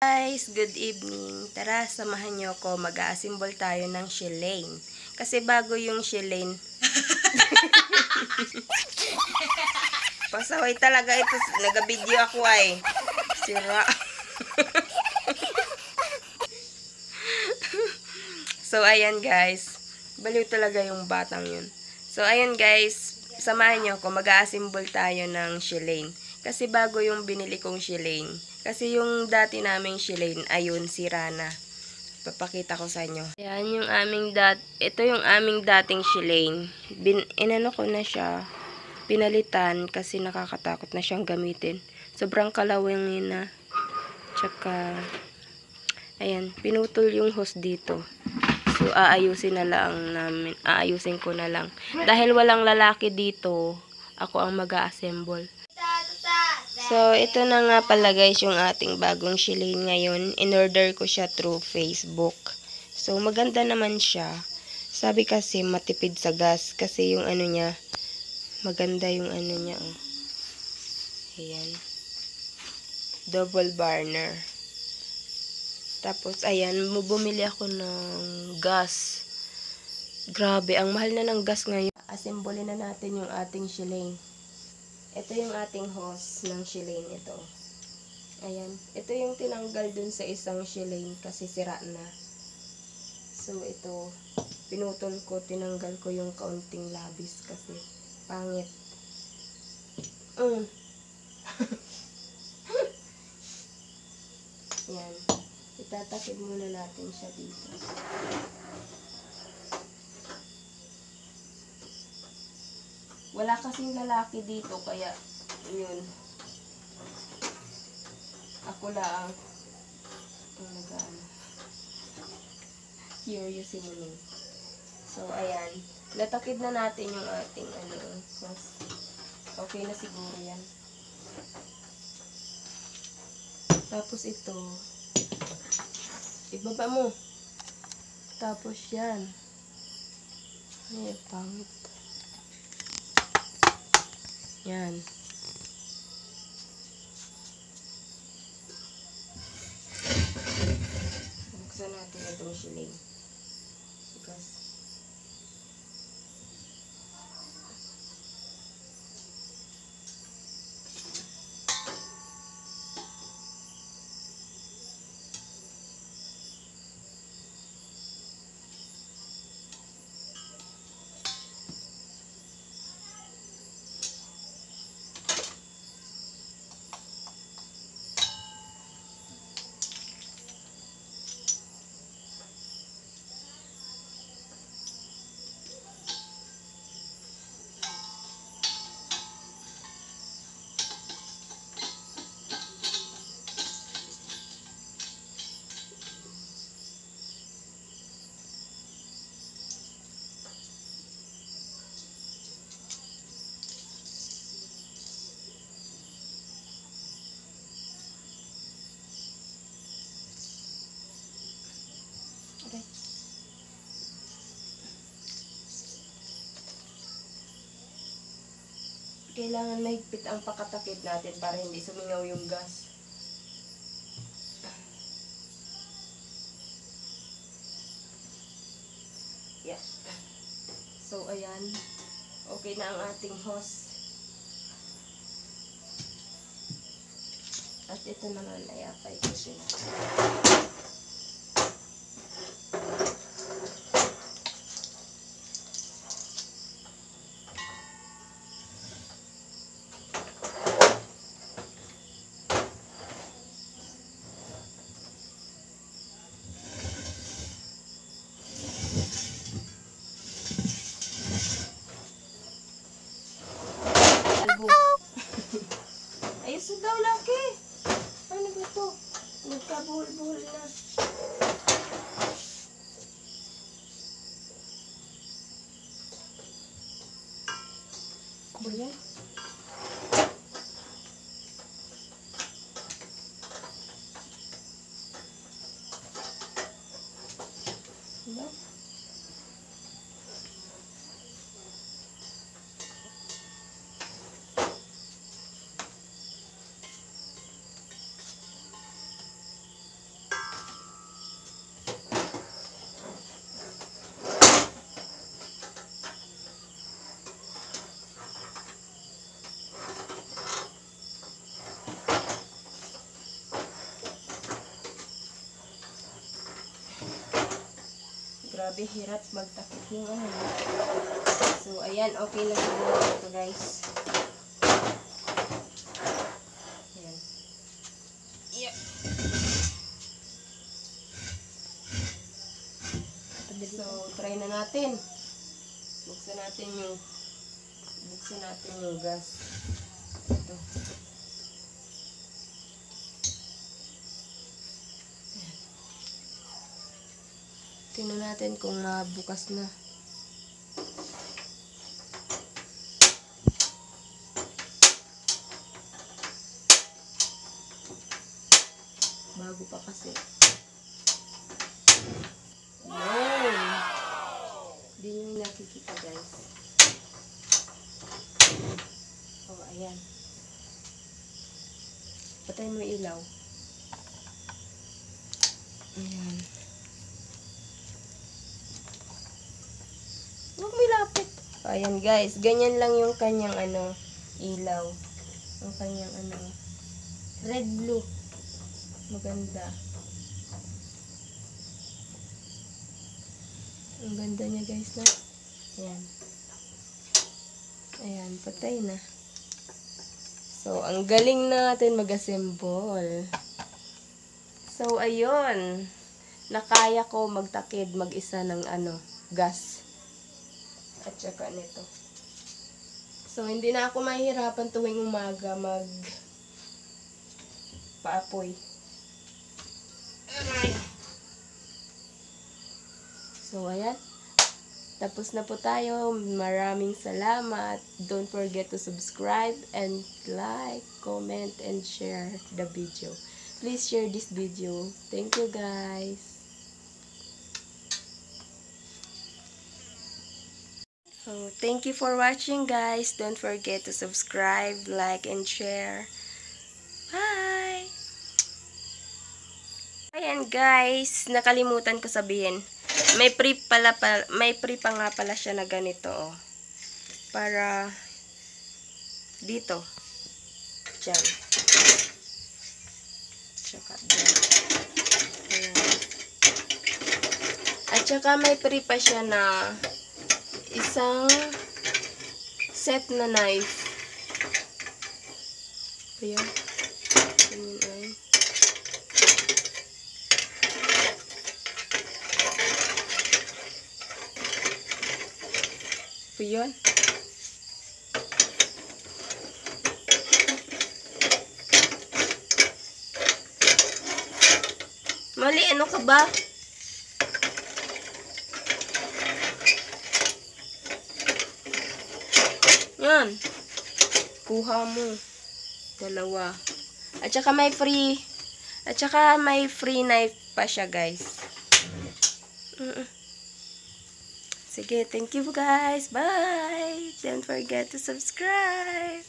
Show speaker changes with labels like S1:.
S1: Guys, good evening. Tara, samahan niyo ako. Mag-a-assemble tayo ng shellane. Kasi bago yung shellane. Pasaway talaga ito. Nag-video ako ay. Sira. So, ayan guys. Baliw talaga yung batang yun. So, ayan guys. Samahan niyo ako. Mag-a-assemble tayo ng shellane. Kasi bago yung binili kong shellane. Kasi yung dati naming shellane, ayun, sira na. Papakita ko sa inyo. Yan yung ito yung aming dating shellane. Inano ko na siya. Pinalitan kasi nakakatakot na siyang gamitin. Sobrang kalawangin na. Tsaka, ayan, pinutol yung hose dito. So, aayusin ko na lang. Dahil walang lalaki dito, ako ang mag-a-assemble. So, ito na nga pala guys yung ating bagong shellane ngayon. In-order ko siya through Facebook. So, maganda naman siya. Sabi kasi matipid sa gas. Kasi yung ano niya, maganda yung ano niya. Oh. Ayan. Double burner. Tapos, ayan, bumili ako ng gas. Grabe, ang mahal na ng gas ngayon. Assemble na natin yung ating shellane. Ito yung ating hose ng shellane ito. Ayan. Ito yung tinanggal dun sa isang shellane kasi sira na. So, ito, pinutol ko, tinanggal ko yung kaunting labis kasi pangit. Ayan. Itatakip muna natin siya dito. Wala kasing lalaki dito, kaya, yun. Ako lang ang nag-ano. Curious yung muna. So, ayan. Natakid na natin yung ating, okay na siguro yan. Tapos ito, ibaba mo. Tapos yan. Ay, pangit. Yan. Buksan natin itong shellane. Because okay. Kailangan mahigpit ang pakatakip natin para hindi sumingaw yung gas. Yeah. So, ayan. Okay na ang ating hose. At ito naman ay apay ko sila. Ayos na daw, laki. Ano ba ito? Nagkabuhol-buhol na. Ba yan? Diba? Grabe, hirap magtakip yung ano. So, ayan, okay na siguro ito guys. Ayan. Yep. So, try na natin. Buksan natin yung gas. Ito. Ayan. Tingnan natin kung bukas na. Bago pa kasi. Yun. Hindi nyo nakikita guys. Oh, ayan. Patay mo yung ilaw. Ayan. Huwag mo ilapit. Ayan guys. Ganyan lang yung kanyang ilaw. Ang kanyang red blue. Maganda. Ang ganda niya guys na. Ayan. Ayan. Patay na. So, ang galing natin mag-assemble. So, ayun. Nakaya ko magtakid mag-isa ng gas. At saka nito. So, hindi na ako mahihirapan tuwing umaga paapoy. So, ayan. Tapos na po tayo. Maraming salamat. Don't forget to subscribe and like, comment, and share the video. Please share this video. Thank you guys. So, thank you for watching guys. Don't forget to subscribe, like, and share. Bye! Ayan guys, nakalimutan ko sabihin. May free pa nga pala siya na ganito oh. Para dito. Diyan. Tsaka dyan. Ayan. At saka may free pa siya na isang set na knife. Ayan. Ayan ay. Ayan. Mali, ano ka ba? Yan. Kuha mo. Dalawa. At saka may free knife pa siya, guys. Sige, thank you guys. Bye. Don't forget to subscribe.